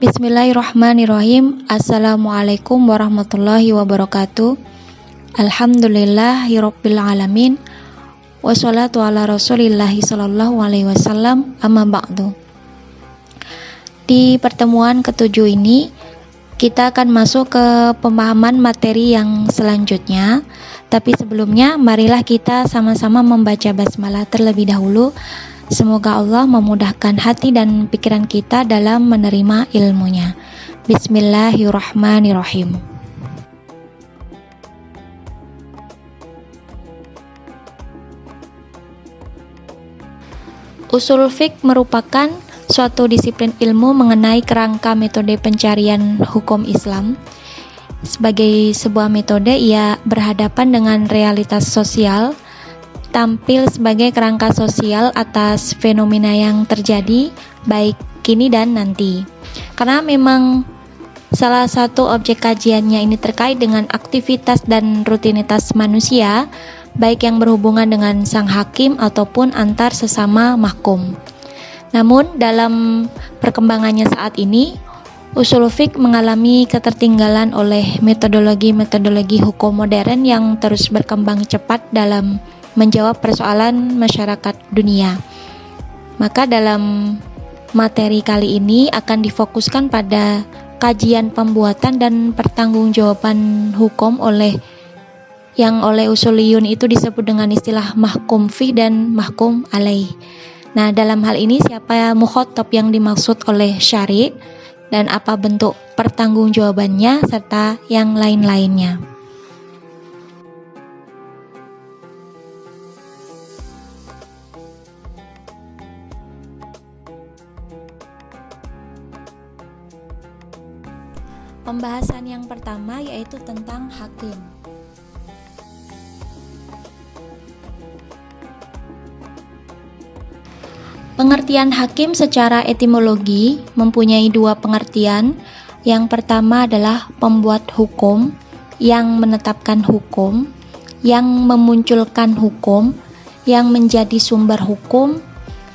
Bismillahirrahmanirrahim. Assalamualaikum warahmatullahi wabarakatuh. Alhamdulillahirabbil alamin. Wassalatu ala Rasulillahi sallallahu alaihi wasallam. Amma ba'du. Di pertemuan ketujuh ini kita akan masuk ke pemahaman materi yang selanjutnya. Tapi sebelumnya marilah kita sama-sama membaca basmalah terlebih dahulu. Semoga Allah memudahkan hati dan pikiran kita dalam menerima ilmunya. Bismillahirrahmanirrahim. Usul fiqh merupakan suatu disiplin ilmu mengenai kerangka metode pencarian hukum Islam. Sebagai sebuah metode, ia berhadapan dengan realitas sosial, tampil sebagai kerangka sosial atas fenomena yang terjadi baik kini dan nanti. Karena memang salah satu objek kajiannya ini terkait dengan aktivitas dan rutinitas manusia, baik yang berhubungan dengan sang hakim ataupun antar sesama mahkum. Namun dalam perkembangannya saat ini, usul fiqh mengalami ketertinggalan oleh metodologi-metodologi hukum modern yang terus berkembang cepat dalam menjawab persoalan masyarakat dunia. Maka dalam materi kali ini akan difokuskan pada kajian pembuatan dan pertanggungjawaban hukum oleh usuliyun itu disebut dengan istilah mahkum fih dan mahkum alaih. Nah, dalam hal ini siapa mukhatab yang dimaksud oleh syari' dan apa bentuk pertanggungjawabannya serta yang lain-lainnya. Pembahasan yang pertama yaitu tentang hakim. Pengertian hakim secara etimologi mempunyai dua pengertian. Yang pertama adalah pembuat hukum, yang menetapkan hukum, yang memunculkan hukum, yang menjadi sumber hukum,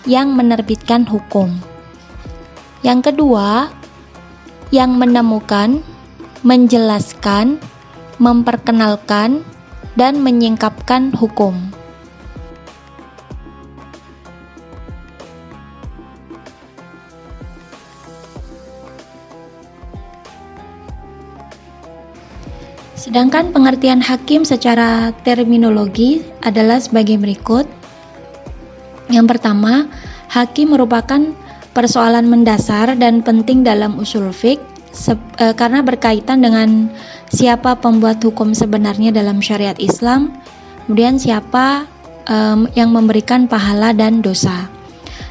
yang menerbitkan hukum. Yang kedua, yang menemukan, menjelaskan, memperkenalkan, dan menyingkapkan hukum. Sedangkan pengertian hakim secara terminologi adalah sebagai berikut. Yang pertama, hakim merupakan persoalan mendasar dan penting dalam usul fiqh karena berkaitan dengan siapa pembuat hukum sebenarnya dalam syariat Islam, kemudian siapa yang memberikan pahala dan dosa.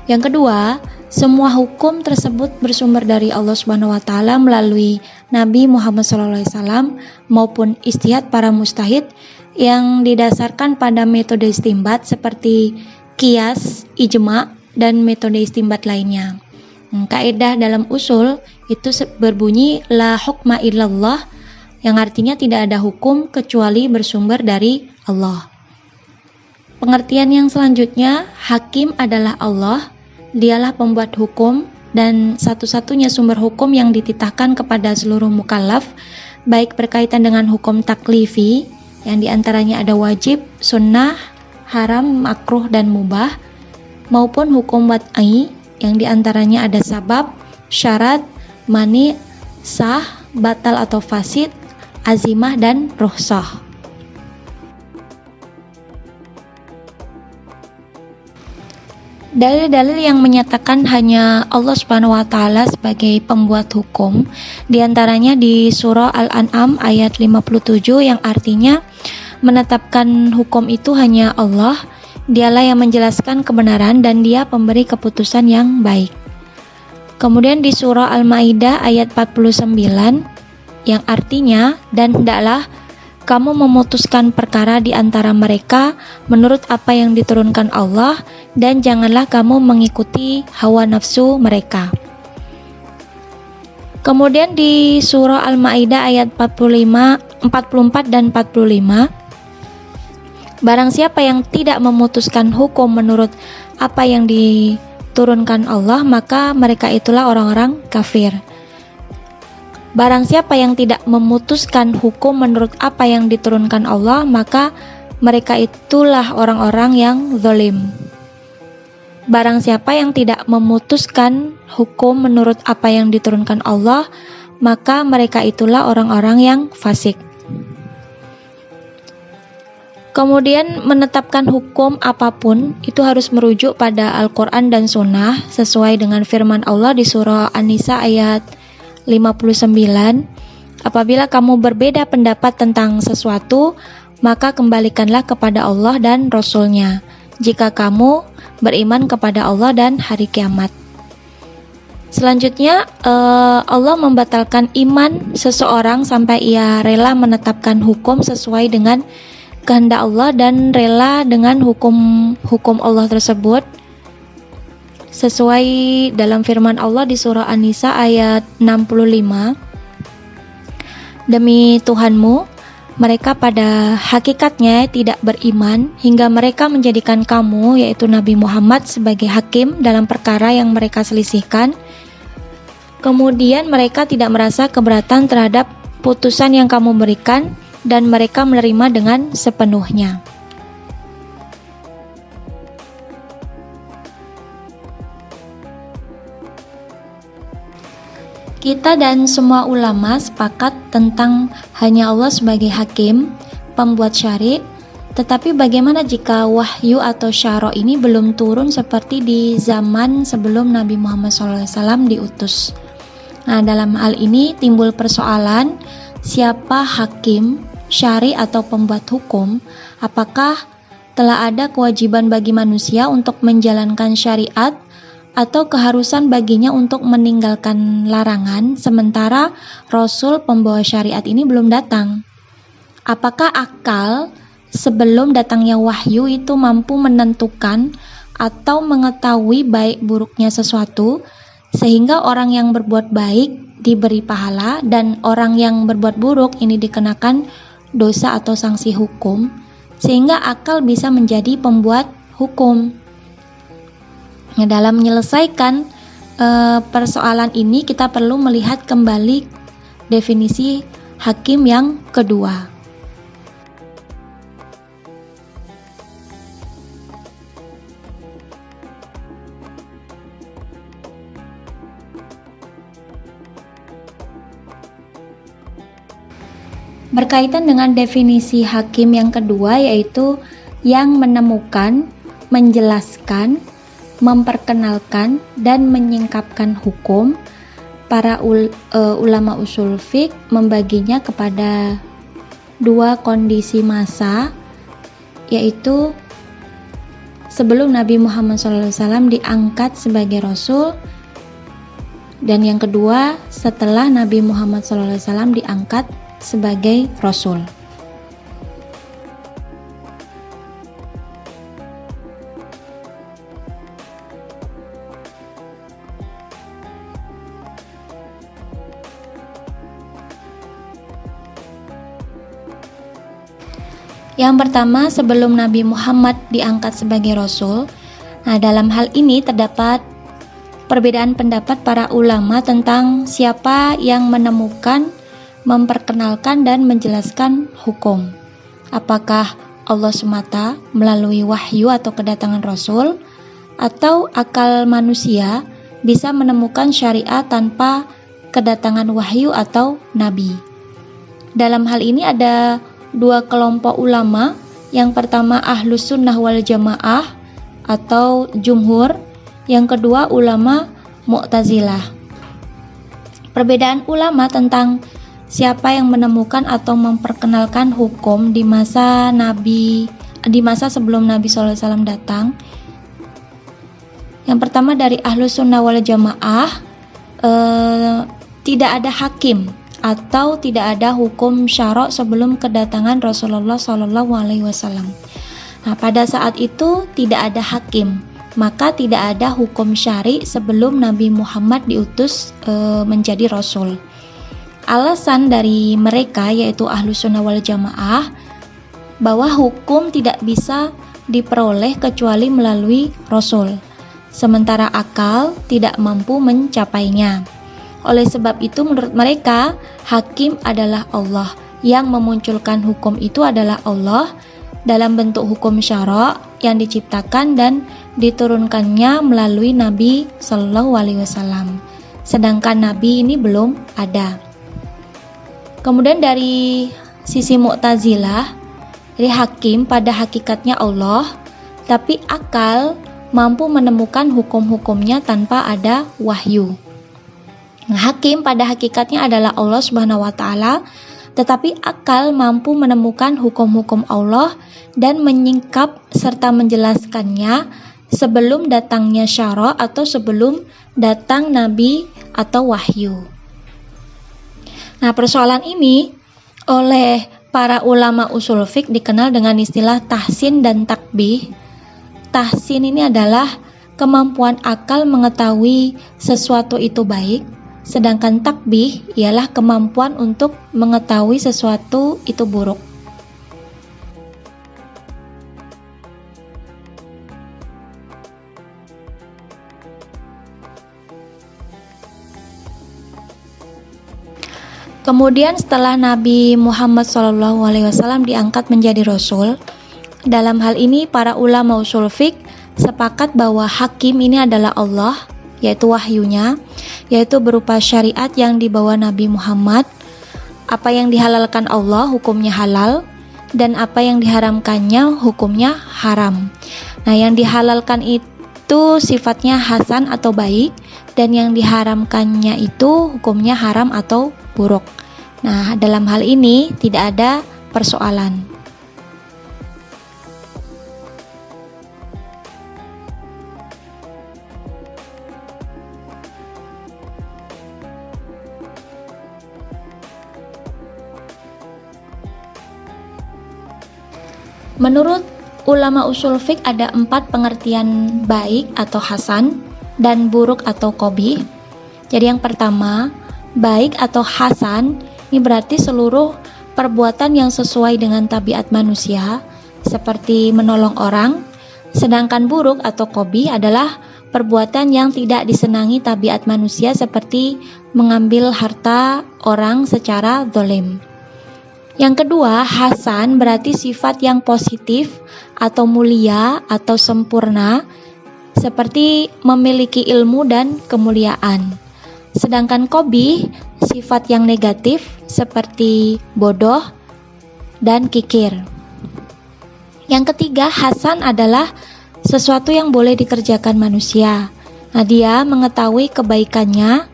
Yang kedua, semua hukum tersebut bersumber dari Allah Subhanahu wa taala melalui Nabi Muhammad SAW maupun ijtihad para mujtahid yang didasarkan pada metode istinbat seperti qiyas, ijma, dan metode istinbat lainnya. Kaidah dalam usul itu berbunyi la hukma illallah, yang artinya tidak ada hukum kecuali bersumber dari Allah. Pengertian yang selanjutnya, hakim adalah Allah, dialah pembuat hukum dan satu-satunya sumber hukum yang dititahkan kepada seluruh mukallaf, baik berkaitan dengan hukum taklifi yang diantaranya ada wajib, sunnah, haram, makruh, dan mubah, maupun hukum wad'i yang diantaranya ada sabab, syarat, mani, sah, batal atau fasid, azimah, dan rukhsah. Dalil-dalil yang menyatakan hanya Allah Subhanahu wa taala sebagai pembuat hukum diantaranya di surah Al-An'am ayat 57 yang artinya menetapkan hukum itu hanya Allah, dialah yang menjelaskan kebenaran dan dia pemberi keputusan yang baik. Kemudian di surah Al-Maidah ayat 49 yang artinya dan hendaklah kamu memutuskan perkara di antara mereka menurut apa yang diturunkan Allah dan janganlah kamu mengikuti hawa nafsu mereka. Kemudian di surah Al-Maidah ayat 44 dan 45, barang siapa yang tidak memutuskan hukum menurut apa yang diturunkan Allah, maka mereka itulah orang-orang kafir. Barang siapa yang tidak memutuskan hukum menurut apa yang diturunkan Allah, maka mereka itulah orang-orang yang zalim. Barang siapa yang tidak memutuskan hukum menurut apa yang diturunkan Allah, maka mereka itulah orang-orang yang fasik. Kemudian menetapkan hukum apapun itu harus merujuk pada Al-Quran dan Sunnah sesuai dengan firman Allah di surah An-Nisa ayat 59. Apabila kamu berbeda pendapat tentang sesuatu, maka kembalikanlah kepada Allah dan Rasul-Nya jika kamu beriman kepada Allah dan hari kiamat. Selanjutnya, Allah membatalkan iman seseorang sampai ia rela menetapkan hukum sesuai dengan kehendak Allah dan rela dengan hukum Allah tersebut sesuai dalam firman Allah di surah An-Nisa ayat 65. Demi Tuhanmu, mereka pada hakikatnya tidak beriman hingga mereka menjadikan kamu, yaitu Nabi Muhammad, sebagai hakim dalam perkara yang mereka selisihkan. Kemudian mereka tidak merasa keberatan terhadap putusan yang kamu berikan dan mereka menerima dengan sepenuhnya. Kita dan semua ulama sepakat tentang hanya Allah sebagai hakim, pembuat syari', tetapi bagaimana jika wahyu atau syara' ini belum turun seperti di zaman sebelum Nabi Muhammad SAW diutus? Nah, dalam hal ini timbul persoalan, siapa hakim, syari' atau pembuat hukum? Apakah telah ada kewajiban bagi manusia untuk menjalankan syariat atau keharusan baginya untuk meninggalkan larangan sementara Rasul pembawa syariat ini belum datang? Apakah akal sebelum datangnya wahyu itu mampu menentukan atau mengetahui baik buruknya sesuatu sehingga orang yang berbuat baik diberi pahala dan orang yang berbuat buruk ini dikenakan dosa atau sanksi hukum, sehingga akal bisa menjadi pembuat hukum? Nah, dalam menyelesaikan persoalan ini kita perlu melihat kembali definisi hakim yang kedua. Berkaitan dengan definisi hakim yang kedua, yaitu yang menemukan, menjelaskan, memperkenalkan dan menyingkapkan hukum. Para ulama usul fiqh membaginya kepada dua kondisi masa, yaitu sebelum Nabi Muhammad SAW diangkat sebagai Rasul, dan yang kedua setelah Nabi Muhammad SAW diangkat sebagai Rasul. Yang pertama, sebelum Nabi Muhammad diangkat sebagai Rasul. Nah, dalam hal ini terdapat perbedaan pendapat para ulama tentang siapa yang menemukan, memperkenalkan dan menjelaskan hukum. Apakah Allah semata melalui wahyu atau kedatangan Rasul, atau akal manusia bisa menemukan syariat tanpa kedatangan wahyu atau nabi? Dalam hal ini ada dua kelompok ulama. Yang pertama Ahlus Sunnah wal Jamaah atau Jumhur, yang kedua ulama Mu'tazilah. Perbedaan ulama tentang siapa yang menemukan atau memperkenalkan hukum di masa sebelum Nabi SAW datang. Yang pertama dari Ahlus Sunnah wal Jamaah, tidak ada hakim atau tidak ada hukum syara' sebelum kedatangan Rasulullah SAW. Nah, pada saat itu tidak ada hakim, maka tidak ada hukum syari' sebelum Nabi Muhammad diutus menjadi Rasul. Alasan dari mereka, yaitu Ahlus Sunnah wal Jamaah, bahwa hukum tidak bisa diperoleh kecuali melalui Rasul, sementara akal tidak mampu mencapainya. Oleh sebab itu menurut mereka, hakim adalah Allah. Yang memunculkan hukum itu adalah Allah dalam bentuk hukum syara' yang diciptakan dan diturunkannya melalui Nabi Shallallahu Alaihi Wasallam. Sedangkan Nabi ini belum ada. Kemudian dari sisi Mu'tazilah, jadi hakim pada hakikatnya Allah, tapi akal mampu menemukan hukum-hukumnya tanpa ada wahyu. Nah, hakim pada hakikatnya adalah Allah Subhanahu wa taala, tetapi akal mampu menemukan hukum-hukum Allah dan menyingkap serta menjelaskannya sebelum datangnya syara' atau sebelum datang nabi atau wahyu. Nah, persoalan ini oleh para ulama usul fiqh dikenal dengan istilah tahsin dan takbih. Tahsin ini adalah kemampuan akal mengetahui sesuatu itu baik, sedangkan takbih ialah kemampuan untuk mengetahui sesuatu itu buruk. Kemudian setelah Nabi Muhammad SAW diangkat menjadi Rasul, dalam hal ini para ulama usul fiqh sepakat bahwa hakim ini adalah Allah, yaitu wahyunya, yaitu berupa syariat yang dibawa Nabi Muhammad. Apa yang dihalalkan Allah hukumnya halal, dan apa yang diharamkannya hukumnya haram. Nah, yang dihalalkan itu sifatnya hasan atau baik, dan yang diharamkannya itu hukumnya haram atau buruk. Nah, dalam hal ini tidak ada persoalan. Menurut ulama usul fiqh ada 4 pengertian baik atau hasan dan buruk atau qabih. Jadi yang pertama, baik atau hasan ini berarti seluruh perbuatan yang sesuai dengan tabiat manusia seperti menolong orang. Sedangkan buruk atau qabih adalah perbuatan yang tidak disenangi tabiat manusia seperti mengambil harta orang secara zalim. Yang kedua, hasan berarti sifat yang positif atau mulia atau sempurna seperti memiliki ilmu dan kemuliaan. Sedangkan qabih sifat yang negatif seperti bodoh dan kikir. Yang ketiga, hasan adalah sesuatu yang boleh dikerjakan manusia. Nah, dia mengetahui kebaikannya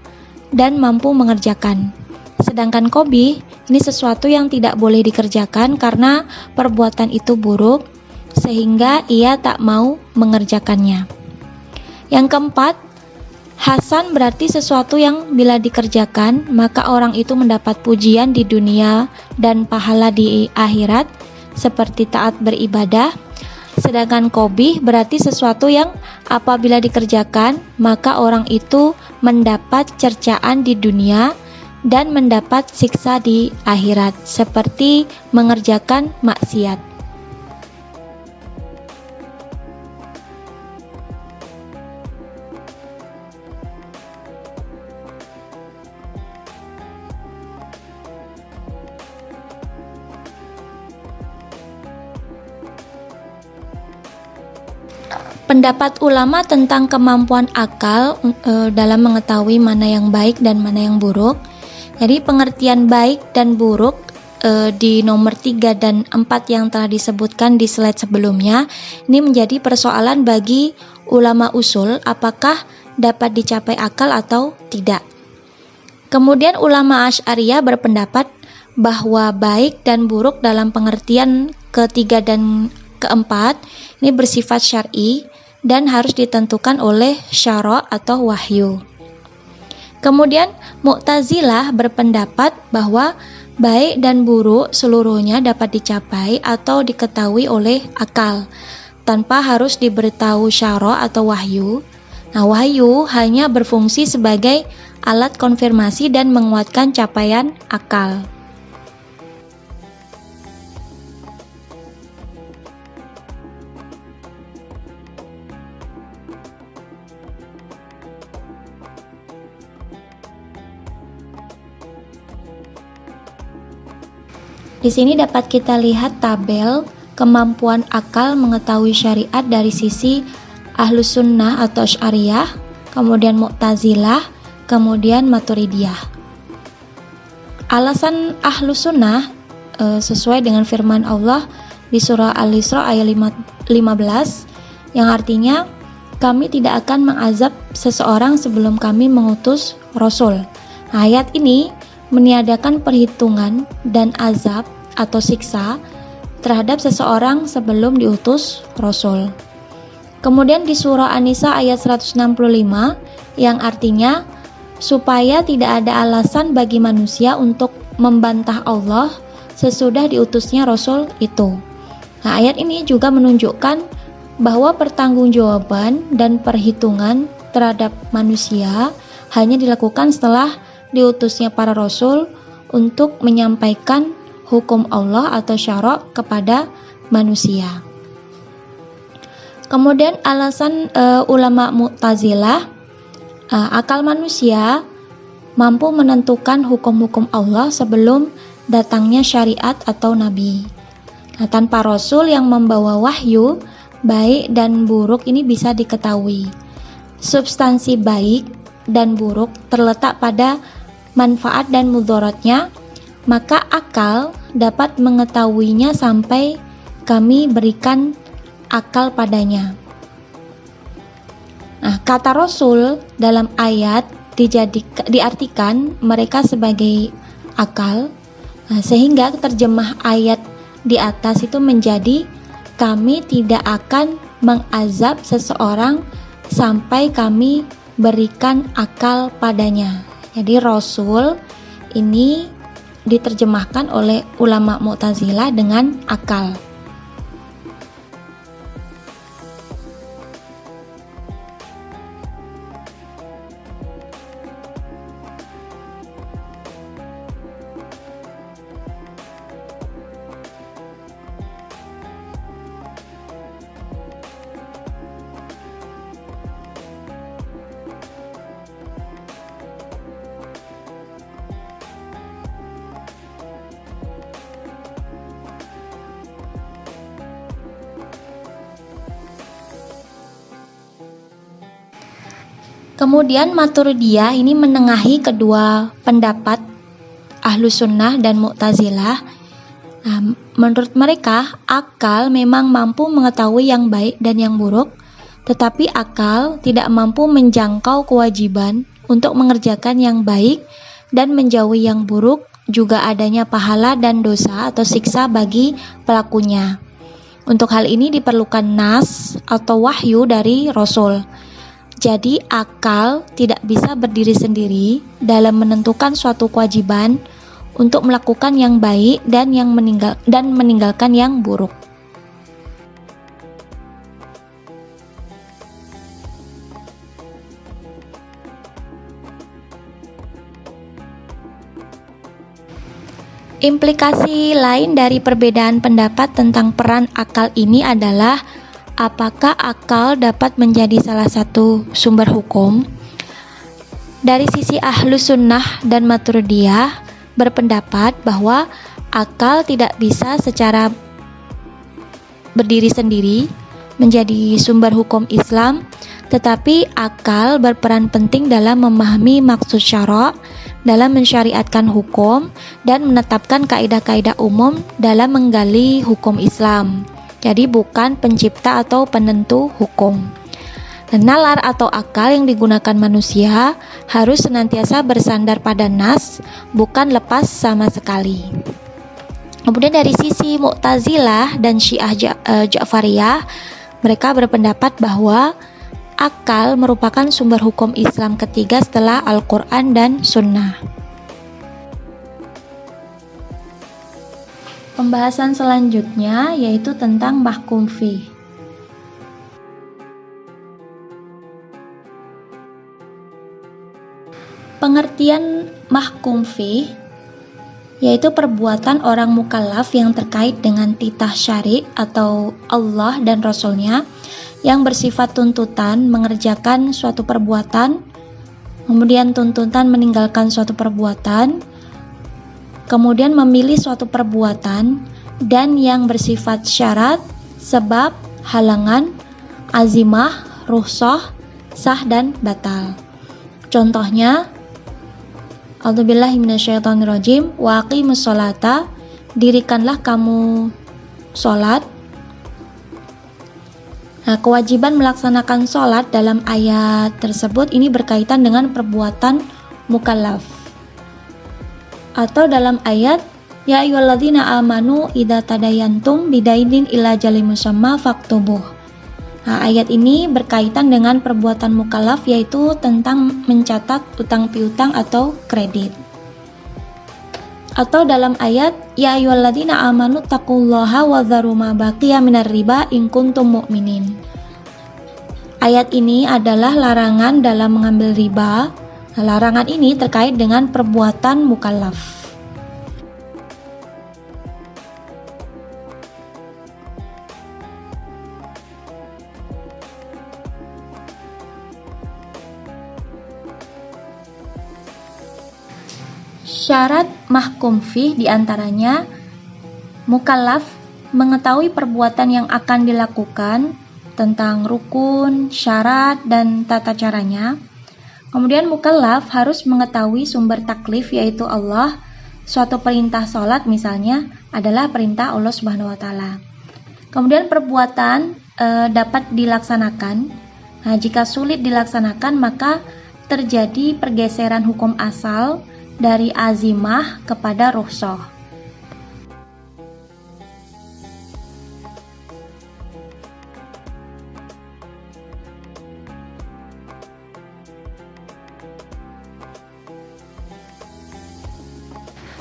dan mampu mengerjakan. Sedangkan qabih ini sesuatu yang tidak boleh dikerjakan karena perbuatan itu buruk sehingga ia tak mau mengerjakannya. Yang keempat, hasan berarti sesuatu yang bila dikerjakan maka orang itu mendapat pujian di dunia dan pahala di akhirat seperti taat beribadah. Sedangkan qabih berarti sesuatu yang apabila dikerjakan maka orang itu mendapat cercaan di dunia dan mendapat siksa di akhirat seperti mengerjakan maksiat. Pendapat ulama tentang kemampuan akal dalam mengetahui mana yang baik dan mana yang buruk. Jadi pengertian baik dan buruk di nomor 3 dan 4 yang telah disebutkan di slide sebelumnya ini menjadi persoalan bagi ulama usul apakah dapat dicapai akal atau tidak. Kemudian ulama Asy'ariyah berpendapat bahwa baik dan buruk dalam pengertian ketiga dan keempat ini bersifat syar'i dan harus ditentukan oleh syara' atau wahyu. Kemudian Mu'tazilah berpendapat bahwa baik dan buruk seluruhnya dapat dicapai atau diketahui oleh akal tanpa harus diberitahu syara' atau wahyu. Nah, wahyu hanya berfungsi sebagai alat konfirmasi dan menguatkan capaian akal. Di sini dapat kita lihat tabel kemampuan akal mengetahui syariat dari sisi Ahlus Sunnah atau Asy'ariyah, kemudian Mu'tazilah, kemudian Maturidiyah. Alasan Ahlus Sunnah sesuai dengan firman Allah di surah Al-Isra ayat 15 yang artinya kami tidak akan mengazab seseorang sebelum kami mengutus Rasul. Ayat ini meniadakan perhitungan dan azab atau siksa terhadap seseorang sebelum diutus Rasul. Kemudian di surah An-Nisa ayat 165 yang artinya supaya tidak ada alasan bagi manusia untuk membantah Allah sesudah diutusnya Rasul itu. Nah, ayat ini juga menunjukkan bahwa pertanggungjawaban dan perhitungan terhadap manusia hanya dilakukan setelah diutusnya para Rasul untuk menyampaikan hukum Allah atau syara' kepada manusia. Kemudian alasan ulama Mu'tazilah, akal manusia mampu menentukan hukum-hukum Allah sebelum datangnya syariat atau nabi. Nah, tanpa Rasul yang membawa wahyu, baik dan buruk ini bisa diketahui. Substansi baik dan buruk terletak pada manfaat dan mudaratnya, maka akal dapat mengetahuinya sampai kami berikan akal padanya. Nah, kata Rasul dalam ayat diartikan mereka sebagai akal. Nah, sehingga terjemah ayat di atas itu menjadi kami tidak akan mengazab seseorang sampai kami berikan akal padanya. Jadi Rasul ini diterjemahkan oleh ulama Mu'tazilah dengan akal. Kemudian Maturidiyah ini menengahi kedua pendapat Ahlus Sunnah dan Mu'tazilah. Nah, menurut mereka, akal memang mampu mengetahui yang baik dan yang buruk, tetapi akal tidak mampu menjangkau kewajiban untuk mengerjakan yang baik dan menjauhi yang buruk, juga adanya pahala dan dosa atau siksa bagi pelakunya. Untuk hal ini diperlukan nas atau wahyu dari Rasul. Jadi akal tidak bisa berdiri sendiri dalam menentukan suatu kewajiban untuk melakukan yang baik dan meninggalkan yang buruk. Implikasi lain dari perbedaan pendapat tentang peran akal ini adalah apakah akal dapat menjadi salah satu sumber hukum? Dari sisi Ahlus Sunnah dan Maturidiyah berpendapat bahwa akal tidak bisa secara berdiri sendiri menjadi sumber hukum Islam, tetapi akal berperan penting dalam memahami maksud syara', dalam mensyariatkan hukum, dan menetapkan kaidah-kaidah umum dalam menggali hukum Islam. Jadi bukan pencipta atau penentu hukum. Nalar atau akal yang digunakan manusia harus senantiasa bersandar pada nas, bukan lepas sama sekali. Kemudian dari sisi Mu'tazilah dan Syiah Ja'fariyah, mereka berpendapat bahwa akal merupakan sumber hukum Islam ketiga setelah Al-Quran dan Sunnah. Pembahasan selanjutnya yaitu tentang mahkum fih. Pengertian mahkum fih yaitu perbuatan orang mukallaf yang terkait dengan titah syari' atau Allah dan Rasulnya yang bersifat tuntutan mengerjakan suatu perbuatan, kemudian tuntutan meninggalkan suatu perbuatan, kemudian memilih suatu perbuatan dan yang bersifat syarat, sebab, halangan, azimah, rukhsah, sah dan batal. Contohnya, A'udzubillahi minasyaitonirrajim, wa aqimus sholata, dirikanlah kamu sholat. Nah, kewajiban melaksanakan sholat dalam ayat tersebut ini berkaitan dengan perbuatan mukallaf. Atau dalam ayat, ya ayyuhalladzina amanu idza tadayantum bidainin ila ajalin musamma faktubuh. Nah, ayat ini berkaitan dengan perbuatan mukallaf, yaitu tentang mencatat utang piutang atau kredit. Atau dalam ayat, ya ayyuhalladzina amanu taqullaha wa dzaru ma baqiya minar riba in kuntum mu'minin. Ayat ini adalah larangan dalam mengambil riba. Nah, larangan ini terkait dengan perbuatan mukallaf. Syarat mahkum fih diantaranya mukallaf mengetahui perbuatan yang akan dilakukan, tentang rukun, syarat, dan tata caranya. Kemudian mukallaf harus mengetahui sumber taklif, yaitu Allah. Suatu perintah sholat misalnya adalah perintah Allah Subhanahu wa Ta'ala. Kemudian perbuatan dapat dilaksanakan. Nah, jika sulit dilaksanakan maka terjadi pergeseran hukum asal dari azimah kepada rukhsah.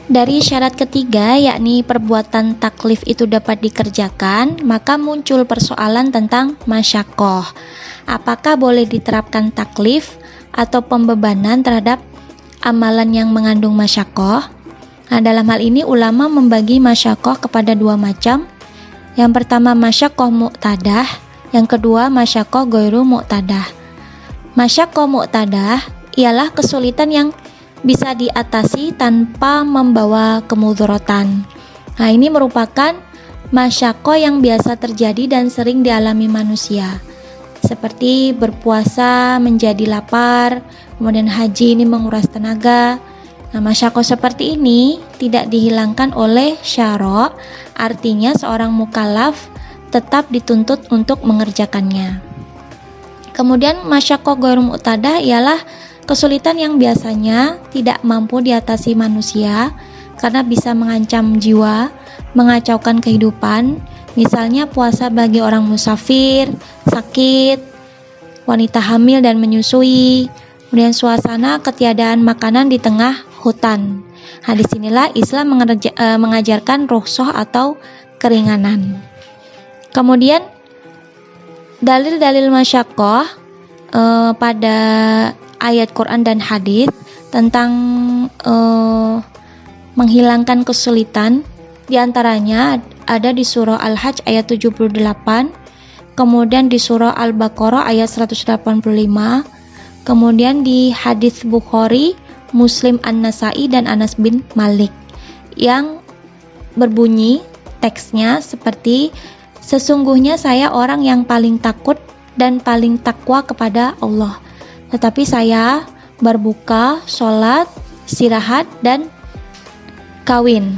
Dari syarat ketiga, yakni perbuatan taklif itu dapat dikerjakan, maka muncul persoalan tentang masyaqqah. Apakah boleh diterapkan taklif atau pembebanan terhadap amalan yang mengandung masyaqqah? Nah, dalam hal ini ulama membagi masyaqqah kepada dua macam. Yang pertama masyaqqah mu'tadah, yang kedua masyaqqah ghairu mu'tadah. Masyaqqah mu'tadah ialah kesulitan yang bisa diatasi tanpa membawa kemudharatan. Nah, ini merupakan masyaqqah yang biasa terjadi dan sering dialami manusia. Seperti berpuasa menjadi lapar, kemudian haji ini menguras tenaga. Nah, masyaqqah seperti ini tidak dihilangkan oleh syara', artinya seorang mukallaf tetap dituntut untuk mengerjakannya. Kemudian masyaqqah ghairu mu'tadah ialah kesulitan yang biasanya tidak mampu diatasi manusia karena bisa mengancam jiwa, mengacaukan kehidupan. Misalnya puasa bagi orang musafir, sakit, wanita hamil dan menyusui, kemudian suasana ketiadaan makanan di tengah hutan. Nah, disinilah Islam mengajarkan rukhsah atau keringanan. Kemudian dalil-dalil masyaqqah pada ayat Quran dan hadis tentang menghilangkan kesulitan, diantaranya ada di surah Al-Hajj ayat 78, kemudian di surah Al-Baqarah ayat 185, kemudian di hadis Bukhari, Muslim, An-Nasai, dan Anas bin Malik yang berbunyi teksnya seperti, sesungguhnya saya orang yang paling takut dan paling takwa kepada Allah, tetapi saya berbuka, sholat, istirahat, dan kawin.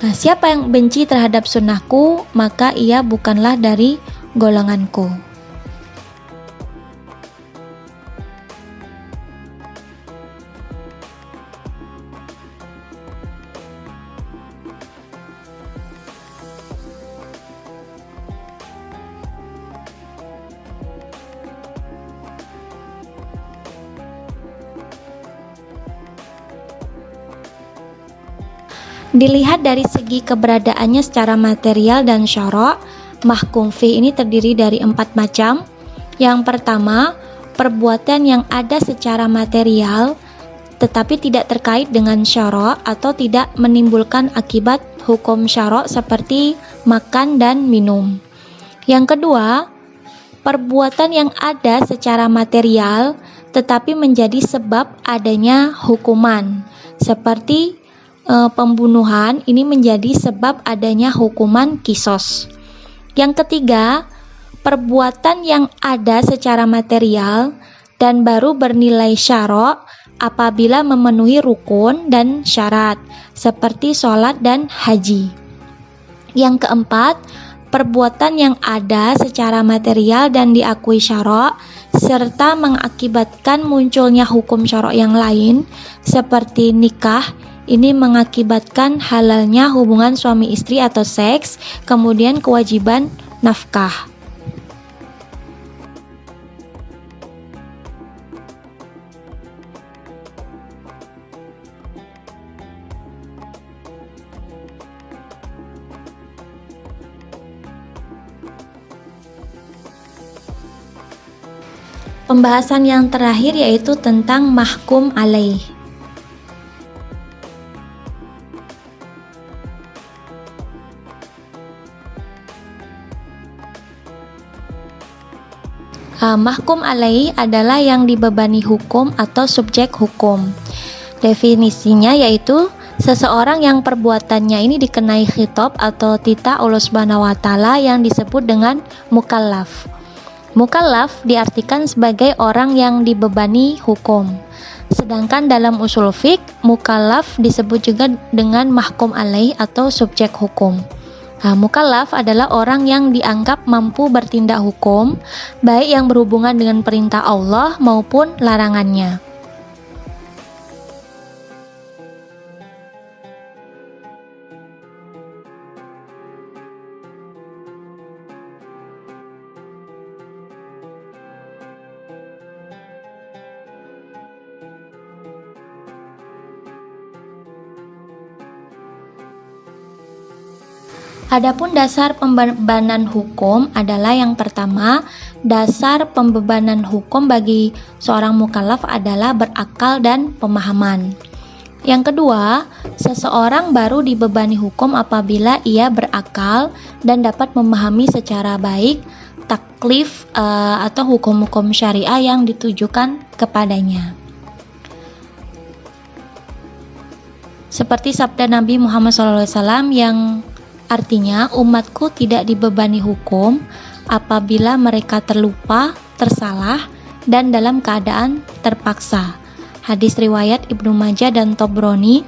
Nah, siapa yang benci terhadap sunnahku, maka ia bukanlah dari golonganku. Dilihat dari segi keberadaannya secara material dan syara', mahkum fih ini terdiri dari 4 macam. Yang pertama, perbuatan yang ada secara material tetapi tidak terkait dengan syara' atau tidak menimbulkan akibat hukum syara' seperti makan dan minum. Yang kedua, perbuatan yang ada secara material tetapi menjadi sebab adanya hukuman seperti pembunuhan ini menjadi sebab adanya hukuman kisos. Yang ketiga, perbuatan yang ada secara material dan baru bernilai syara' apabila memenuhi rukun dan syarat seperti sholat dan haji. Yang keempat, perbuatan yang ada secara material dan diakui syara' serta mengakibatkan munculnya hukum syara' yang lain seperti nikah, ini mengakibatkan halalnya hubungan suami istri atau seks, kemudian kewajiban nafkah. Pembahasan yang terakhir yaitu tentang mahkum alaih. Mahkum alaih adalah yang dibebani hukum atau subjek hukum. Definisinya yaitu seseorang yang perbuatannya ini dikenai khitab atau titah Allah Subhanahu wa taala yang disebut dengan mukallaf. Mukallaf diartikan sebagai orang yang dibebani hukum. Sedangkan dalam usul fiqh, mukallaf disebut juga dengan mahkum alaih atau subjek hukum. Mukallaf adalah orang yang dianggap mampu bertindak hukum, baik yang berhubungan dengan perintah Allah maupun larangannya. Adapun dasar pembebanan hukum adalah yang pertama, dasar pembebanan hukum bagi seorang mukallaf adalah berakal dan pemahaman. Yang kedua, seseorang baru dibebani hukum apabila ia berakal dan dapat memahami secara baik taklif atau hukum-hukum syariah yang ditujukan kepadanya. Seperti sabda Nabi Muhammad SAW yang artinya, umatku tidak dibebani hukum apabila mereka terlupa, tersalah, dan dalam keadaan terpaksa. Hadis riwayat Ibnu Majah dan Tobroni.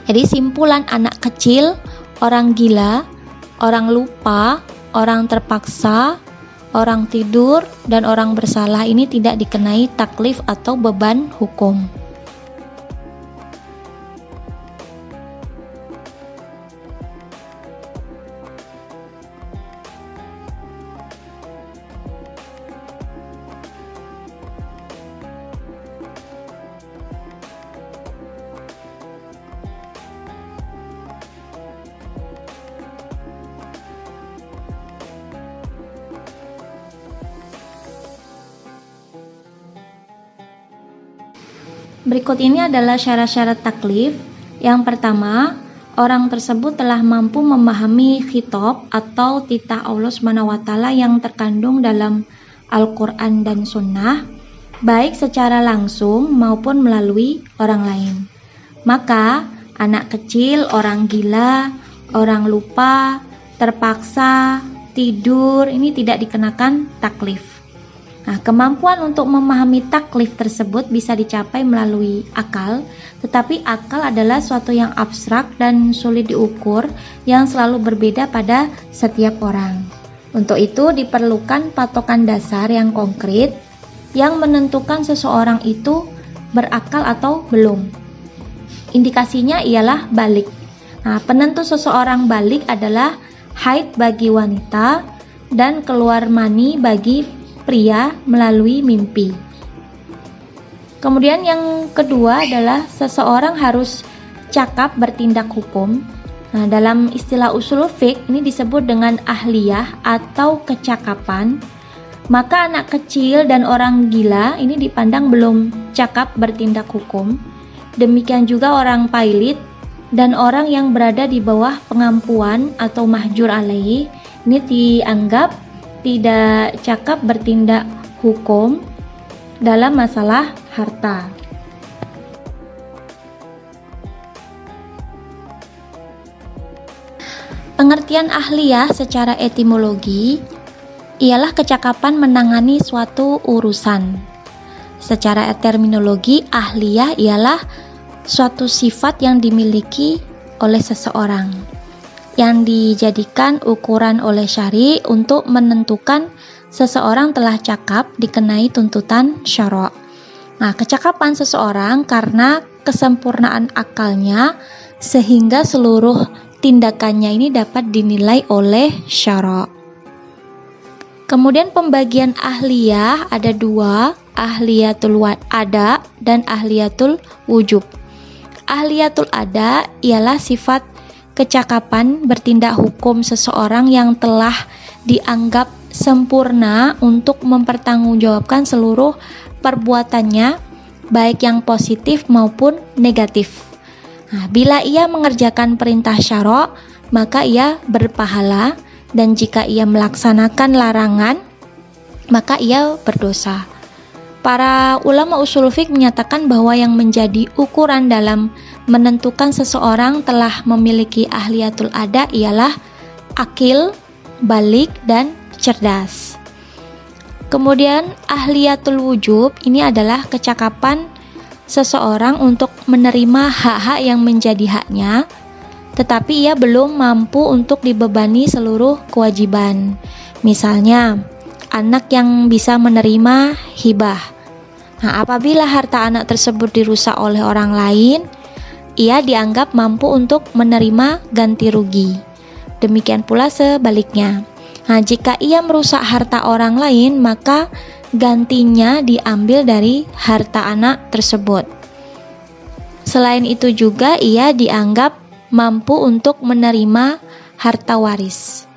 Jadi simpulan anak kecil, orang gila, orang lupa, orang terpaksa, orang tidur, dan orang bersalah ini tidak dikenai taklif atau beban hukum. Berikut ini adalah syarat-syarat taklif. Yang pertama, orang tersebut telah mampu memahami khitab atau titah Allah Subhanahu wa taala yang terkandung dalam Al-Qur'an dan Sunnah, baik secara langsung maupun melalui orang lain. Maka, anak kecil, orang gila, orang lupa, terpaksa, tidur ini tidak dikenakan taklif. Nah, kemampuan untuk memahami taklif tersebut bisa dicapai melalui akal, tetapi akal adalah suatu yang abstrak dan sulit diukur yang selalu berbeda pada setiap orang. Untuk itu diperlukan patokan dasar yang konkret yang menentukan seseorang itu berakal atau belum. Indikasinya ialah balik. Nah, penentu seseorang balik adalah haid bagi wanita dan keluar mani bagi pria melalui mimpi. Kemudian yang kedua adalah seseorang harus cakap bertindak hukum. Nah, dalam istilah usul fiqh ini disebut dengan ahliyah atau kecakapan. Maka anak kecil dan orang gila ini dipandang belum cakap bertindak hukum. Demikian juga orang pailit dan orang yang berada di bawah pengampuan atau mahjur alaihi ini dianggap tidak cakap bertindak hukum dalam masalah harta. Pengertian ahliyah secara etimologi ialah kecakapan menangani suatu urusan. Secara terminologi, ahliyah ialah suatu sifat yang dimiliki oleh seseorang yang dijadikan ukuran oleh syari untuk menentukan seseorang telah cakap dikenai tuntutan syara'. Nah, kecakapan seseorang karena kesempurnaan akalnya sehingga seluruh tindakannya ini dapat dinilai oleh syara'. Kemudian pembagian ahliyah ada dua, ahliyatul ada dan ahliyatul wujub. Ahliyatul ada ialah sifat kecakapan bertindak hukum seseorang yang telah dianggap sempurna untuk mempertanggungjawabkan seluruh perbuatannya, baik yang positif maupun negatif. Nah, bila ia mengerjakan perintah syara', maka ia berpahala, dan jika ia melaksanakan larangan, maka ia berdosa. Para ulama ushul fiqh menyatakan bahwa yang menjadi ukuran dalam menentukan seseorang telah memiliki ahliyatul ada ialah akil, balik, dan cerdas. Kemudian ahliyatul wujub ini adalah kecakapan seseorang untuk menerima hak-hak yang menjadi haknya, tetapi ia belum mampu untuk dibebani seluruh kewajiban. Misalnya, anak yang bisa menerima hibah. Nah, apabila harta anak tersebut dirusak oleh orang lain, ia dianggap mampu untuk menerima ganti rugi. Demikian pula sebaliknya. Nah, jika ia merusak harta orang lain, maka gantinya diambil dari harta anak tersebut. Selain itu juga ia dianggap mampu untuk menerima harta waris.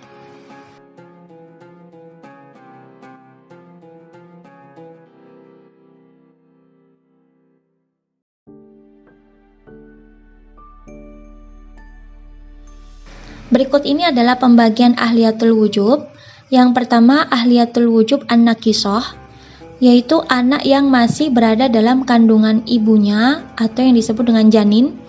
Berikut ini adalah pembagian ahliyatul wujub. Yang pertama, ahliyatul wujub an-nakisah, yaitu anak yang masih berada dalam kandungan ibunya atau yang disebut dengan janin.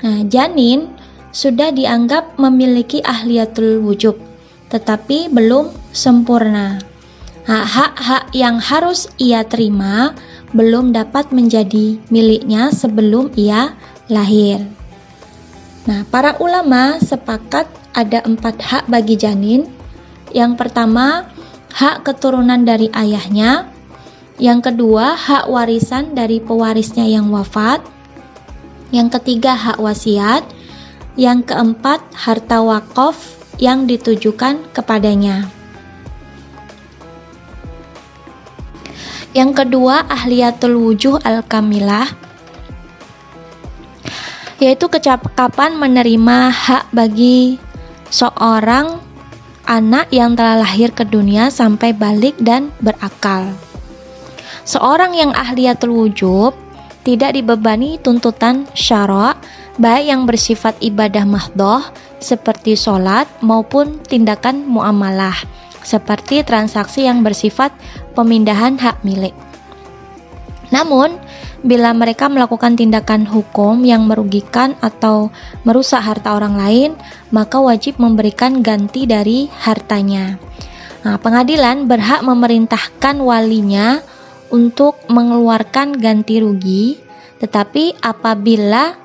Nah, janin sudah dianggap memiliki ahliyatul wujub, tetapi belum sempurna. Nah, hak-hak yang harus ia terima belum dapat menjadi miliknya sebelum ia lahir. Nah, para ulama sepakat ada 4 hak bagi janin. Yang pertama, hak keturunan dari ayahnya. Yang kedua, hak warisan dari pewarisnya yang wafat. Yang ketiga, hak wasiat. Yang keempat, harta wakaf yang ditujukan kepadanya. Yang kedua, ahliyatul wujuh al-kamilah, yaitu kecakapan menerima hak bagi seorang anak yang telah lahir ke dunia sampai balik dan berakal. Seorang yang ahliyatul wujub tidak dibebani tuntutan syara', baik yang bersifat ibadah mahdhah seperti sholat maupun tindakan muamalah seperti transaksi yang bersifat pemindahan hak milik. Namun, bila mereka melakukan tindakan hukum yang merugikan atau merusak harta orang lain, maka wajib memberikan ganti dari hartanya. Nah, pengadilan berhak memerintahkan walinya untuk mengeluarkan ganti rugi, tetapi apabila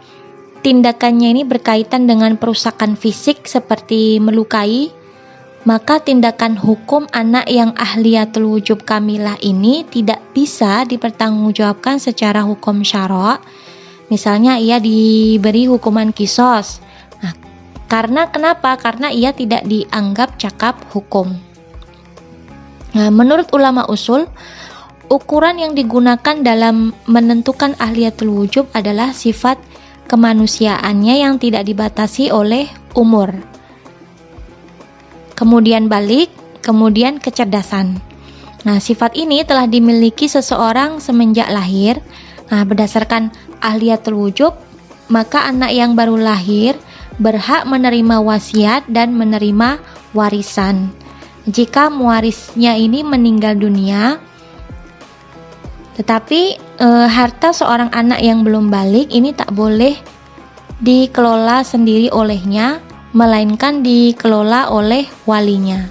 tindakannya ini berkaitan dengan perusakan fisik seperti melukai, maka tindakan hukum anak yang ahliyatul wujub kamilah ini tidak bisa dipertanggungjawabkan secara hukum syara'. Misalnya ia diberi hukuman qisas. Nah, kenapa? Karena ia tidak dianggap cakap hukum. Nah, menurut ulama usul, ukuran yang digunakan dalam menentukan ahliyatul wujub adalah sifat kemanusiaannya yang tidak dibatasi oleh umur. Kemudian balik, kemudian kecerdasan. Nah, sifat ini telah dimiliki seseorang semenjak lahir. Nah, berdasarkan ahliyatul wujub, maka anak yang baru lahir berhak menerima wasiat dan menerima warisan. Jika mewarisnya ini meninggal dunia, tetapi harta seorang anak yang belum balik ini tak boleh dikelola sendiri olehnya, melainkan dikelola oleh walinya.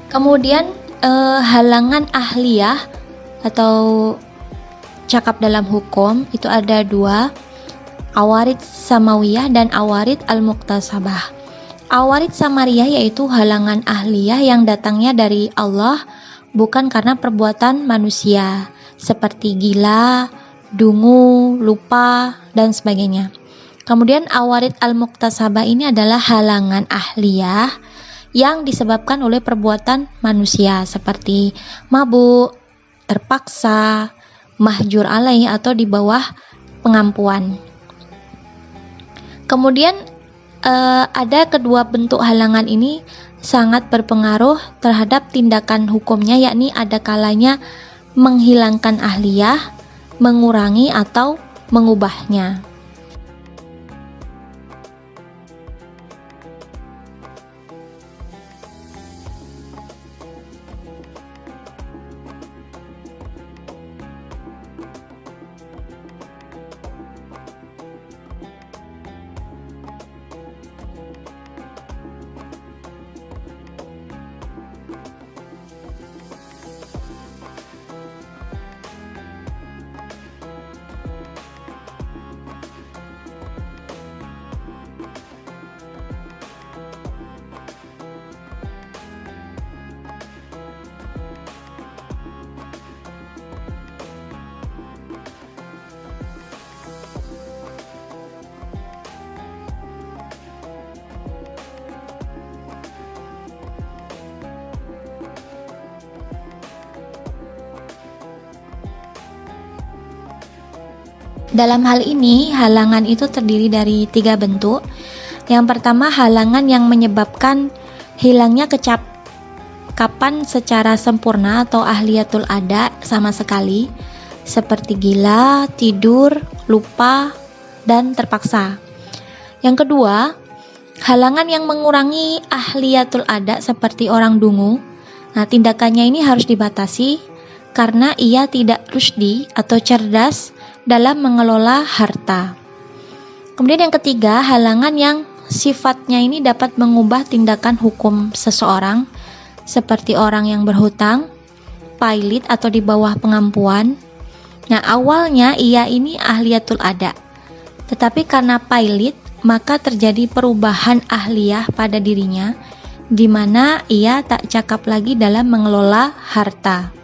Kemudian halangan ahliyah atau cakap dalam hukum itu ada dua, awarid samawiyah dan awarid al-muktasabah. Awarid samariyah yaitu halangan ahliyah yang datangnya dari Allah, bukan karena perbuatan manusia, seperti gila, dungu, lupa, dan sebagainya. Kemudian awarid al-muktasabah ini adalah halangan ahliyah yang disebabkan oleh perbuatan manusia, seperti mabuk, terpaksa, mahjur alaih atau di bawah pengampuan. Kemudian ada kedua bentuk halangan ini sangat berpengaruh terhadap tindakan hukumnya, yakni ada kalanya menghilangkan ahliyah, mengurangi atau mengubahnya. Dalam hal ini, halangan itu terdiri dari 3 bentuk. Yang pertama, halangan yang menyebabkan hilangnya kecakapan secara sempurna atau ahliyatul ada sama sekali, seperti gila, tidur, lupa, dan terpaksa. Yang kedua, halangan yang mengurangi ahliyatul ada seperti orang dungu. Nah, tindakannya ini harus dibatasi karena ia tidak rusydi atau cerdas dalam mengelola harta. Kemudian yang ketiga, halangan yang sifatnya ini dapat mengubah tindakan hukum seseorang, seperti orang yang berhutang, pailit atau di bawah pengampuan. Nah, awalnya ia ini ahliyatul ada, tetapi karena pailit maka terjadi perubahan ahliyah pada dirinya, di mana ia tak cakap lagi dalam mengelola harta.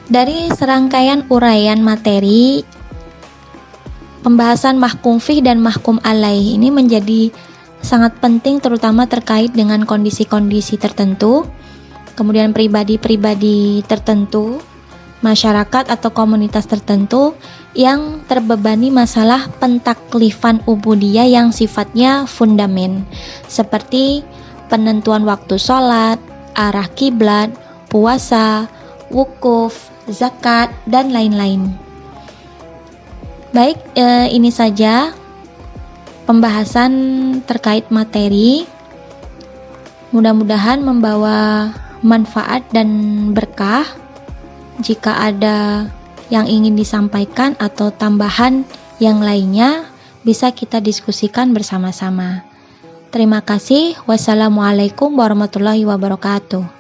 Dari serangkaian uraian materi, pembahasan mahkum fih dan mahkum alaih ini menjadi sangat penting, terutama terkait dengan kondisi-kondisi tertentu, kemudian pribadi-pribadi tertentu, masyarakat atau komunitas tertentu yang terbebani masalah pentaklifan ubudiyah yang sifatnya fundamen, seperti penentuan waktu sholat, arah kiblat, puasa, wukuf, zakat, dan lain-lain. Baik, ini saja pembahasan terkait materi. Mudah-mudahan membawa manfaat dan berkah. Jika ada yang ingin disampaikan atau tambahan yang lainnya, bisa kita diskusikan bersama-sama. Terima kasih. Wassalamualaikum warahmatullahi wabarakatuh.